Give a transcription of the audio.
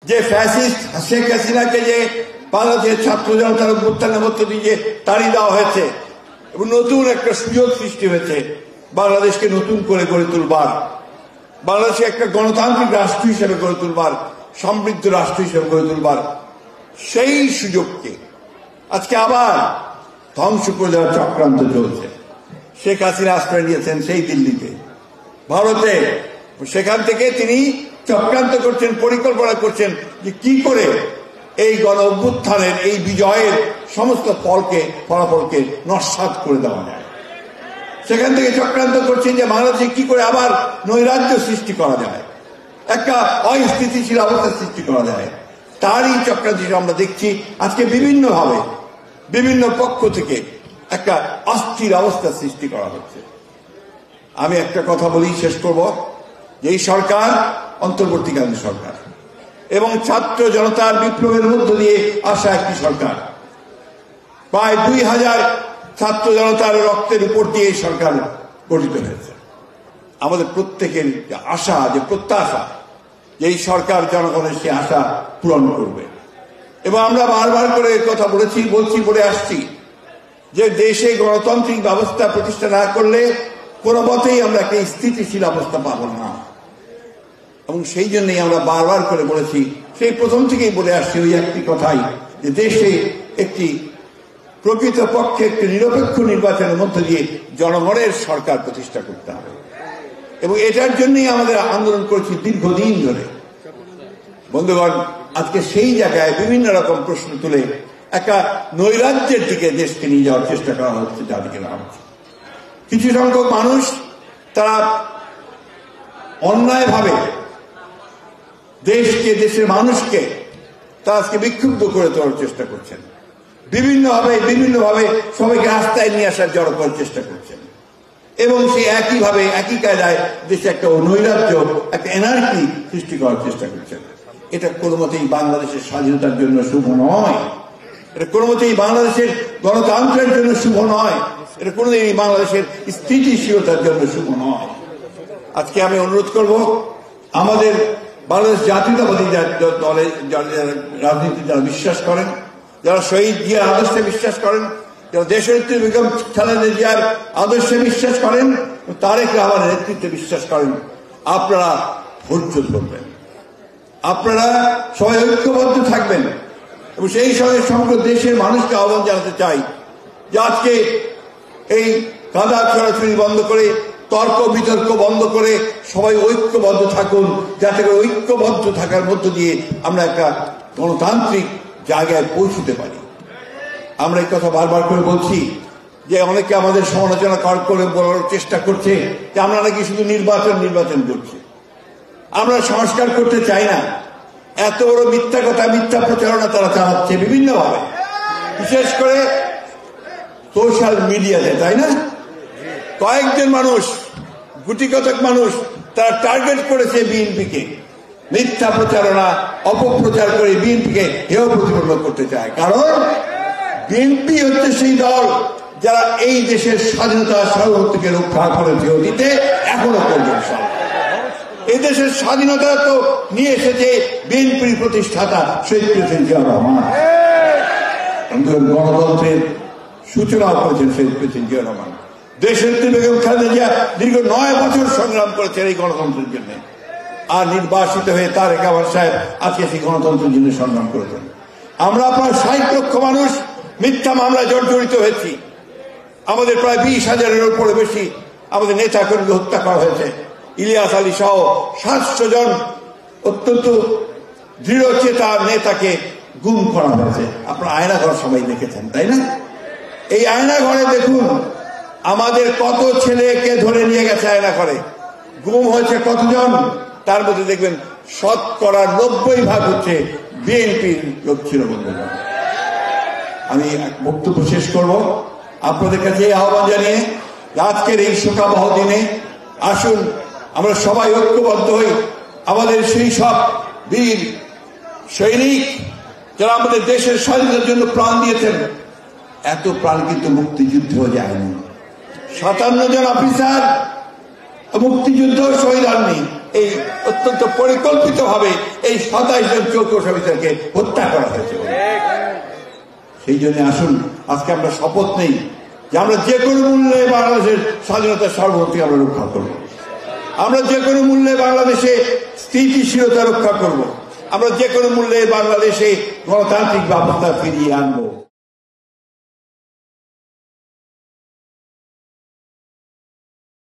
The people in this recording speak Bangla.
যে ফ্যাসিস্ট শেখ হাসিনাকে যে বাংলাদেশের ছাত্র জনতার অভ্যুত্থানের মধ্য দিয়ে তাড়িয়ে দেওয়া হয়েছে এবং নতুন একটা সুযোগ সৃষ্টি হয়েছে বাংলাদেশকে নতুন করে গড়ে তুলবার, বাংলাদেশকে একটা গণতান্ত্রিক রাষ্ট্র হিসেবে গড়ে তুলবার, সমৃদ্ধ রাষ্ট্র হিসেবে গড়ে তুলবার সেই সুযোগকে আজকে আবার ধ্বংস করে দেওয়ার চক্রান্ত চলছে। শেখ হাসিনা আশ্রয় নিয়েছেন সেই দিল্লিতে, ভারতে। সেখান থেকে তিনি চক্রান্ত করছেন, পরিকল্পনা করছেন যে কি করে এই গণ অভ্যুত্থানের এই বিজয়ের সমস্ত ফলাফলকে নস্যাৎ করে দেওয়া যায়। সেখান থেকে চক্রান্ত করছেন যে বাংলাদেশে কি করে আবার নৈরাজ্য সৃষ্টি করা যায়, একটা অস্থিতিশীল অবস্থা সৃষ্টি করা যায়। তারই চক্রান্ত আমরা দেখছি আজকে বিভিন্নভাবে বিভিন্ন পক্ষ থেকে একটা অস্থির অবস্থা সৃষ্টি করা হচ্ছে। আমি একটা কথা বলি, শেষ করব, যে এই সরকার অন্তর্বর্তীকালীন সরকার এবং ছাত্র জনতার বিপ্লবের মধ্য দিয়ে আসা একটি সরকার। প্রায় 2000 ছাত্র জনতার রক্তের উপর দিয়ে এই সরকার গঠিত হয়েছে। আমাদের প্রত্যেকের যে আশা, যে প্রত্যাশা, যে এই সরকার জনগণের সে আশা পূরণ করবে। এবং আমরা বারবার করে কথা বলে আসছি যে দেশে গণতান্ত্রিক ব্যবস্থা প্রতিষ্ঠা না করলে কোনো মতেই আমরা একটা স্থিতিশীল অবস্থা পাবো না। এবং সেই জন্যই আমরা বারবার করে বলেছি, সেই প্রথম থেকেই বলে আসছি ওই একটি কথাই, যে দেশে একটি প্রকৃতপক্ষে একটি নিরপেক্ষ নির্বাচনের মধ্য দিয়ে জনগণের সরকার প্রতিষ্ঠা করতে হবে। এবং এটার জন্যই আমাদের আন্দোলন করেছি দীর্ঘদিন ধরে। বন্ধুগণ, আজকে সেই জায়গায় বিভিন্ন রকম প্রশ্ন তুলে একটা নৈরাজ্যের দিকে দেশকে নিয়ে যাওয়ার চেষ্টা করা হচ্ছে, যাদেরকে না হচ্ছে। কিছু সংখ্যক মানুষ তারা অন্যায়ভাবে দেশকে, দেশের মানুষকে তারা আজকে বিক্ষুব্ধ করে তোলার চেষ্টা করছেন। বিভিন্নভাবে সবাইকে রাস্তায় নিয়ে আসার জড়ো করার চেষ্টা করছেন। এবং সে একই কায়দায় দেশে একটা নৈরাজ্য, একটা এনার্জি সৃষ্টি করার চেষ্টা করছেন। এটা কোনো মতেই বাংলাদেশের স্বাধীনতার জন্য শুভ নয়। এটা কোনো মতেই বাংলাদেশের গণতন্ত্রের জন্য শুভ নয়। এটা কোনোদিনই বাংলাদেশের স্থিতিশীলতার জন্য শুভ নয়। আজকে আমি অনুরোধ করব, আমাদের বাংলাদেশ জাতীয়তাবাদী দলে রাজনীতি যারা বিশ্বাস করেন, যারা শহীদ জিয়ার আদর্শে বিশ্বাস করেন, যারা দেশনেত্রী বেগম খালেদা জিয়ার আদর্শে বিশ্বাস করেন, তারেক রহমানের নেতৃত্বে বিশ্বাস করেন, আপনারা ধৈর্য ধরবেন, আপনারা সবাই ঐক্যবদ্ধ থাকবেন। এবং সেই সঙ্গে সমগ্র দেশের মানুষকে আহ্বান জানাতে চাই যে আজকে এই কাদা ছড়াছড়ি বন্ধ করে, তর্ক বিতর্ক বন্ধ করে সবাই ঐক্যবদ্ধ থাকুন, যাতে করে ঐক্যবদ্ধ থাকার মধ্য দিয়ে আমরা একটা গণতান্ত্রিক জায়গায় পৌঁছতে পারি। আমরা এই কথা বারবার করে বলছি যে অনেকে আমাদের সমালোচনা করে বলার চেষ্টা করছে যে আমরা নাকি শুধু নির্বাচন করছি, আমরা সংস্কার করতে চাই না। এত বড় মিথ্যা কথা, মিথ্যা প্রচারণা তারা চালাচ্ছে বিভিন্নভাবে, বিশেষ করে সোশ্যাল মিডিয়াতে, তাই না? কয়েকজন মানুষ, গুটিকতক মানুষ তারা টার্গেট করেছে বিএনপিকে, মিথ্যা প্রচারণা, অপপ্রচার করে বিএনপিকে হেয় প্রতিপন্ন করতে চায়। কারণ বিএনপি হচ্ছে সেই দল যারা এই দেশের স্বাধীনতা সার্বভৌমত্বকে রক্ষা করেছে অতীতে, এখনো পর্যন্ত। এই দেশের স্বাধীনতা তো নিয়ে এসেছে বিএনপির প্রতিষ্ঠাতা শহীদ প্রেসিডেন্ট জিয়া রহমান। গণতন্ত্রের সূচনা করেছেন শহীদ প্রেসিডেন্ট জিয়া রহমান। দেশনেত্রী বেগম খালেদা জিয়া দীর্ঘ 9 বছর সংগ্রাম করেছেন এই গণতন্ত্রের জন্য। আর নির্বাসিত হয়ে তারেক রহমান সাহেব আজকে সেই গণতন্ত্রের জন্য সংগ্রাম করেছেন। আমরা প্রায় 60 লক্ষ মানুষ মিথ্যা মামলায় জড়িত হয়েছি। আমাদের প্রায় 20,000-এর উপরে বেশি আমাদের নেতা কর্মী হত্যা করা হয়েছে। ইলিয়াস আলী সহ 700 জন অত্যন্ত দৃঢ়চেতা নেতাকে গুম করা হয়েছে। আপনারা আয়নাঘর সবাই দেখেছেন, তাই না? এই আয়নাঘরে দেখুন আমাদের কত ছেলেকে ধরে নিয়ে গেছে আয়নাঘরে, গুম হয়েছে কতজন, তার মধ্যে দেখবেন 90% হচ্ছে বিএনপির লোক ছিল। আমি বক্তব্য শেষ করব আপনাদের কাছে এই আহ্বান জানিয়ে, আজকের এই শোকাবহ দিনে আসুন আমরা সবাই ঐক্যবদ্ধ হই। আমাদের সেই সব বীর সৈনিক যারা আমাদের দেশের স্বাধীনতার জন্য প্রাণ দিয়েছেন, এত প্রাণ কিন্তু মুক্তিযুদ্ধ যায়নি। 57 জন অফিসার মুক্তিযুদ্ধ শহীদ হননি। এই অত্যন্ত পরিকল্পিতভাবে এই 27 জন চৌকস অফিসারকে হত্যা করা হয়েছে। সেই জন্য আসুন আজকে আমরা শপথ নেই যে আমরা যে কোনো মূল্যে বাংলাদেশের স্বাধীনতার সার্বভৌমত্ব আমরা রক্ষা করব। আমরা যে কোনো মূল্যে বাংলাদেশে স্থিতিশীলতা রক্ষা করব। আমরা যে কোনো মূল্যে বাংলাদেশে গণতান্ত্রিক ব্যবস্থা ফিরিয়ে আনবো।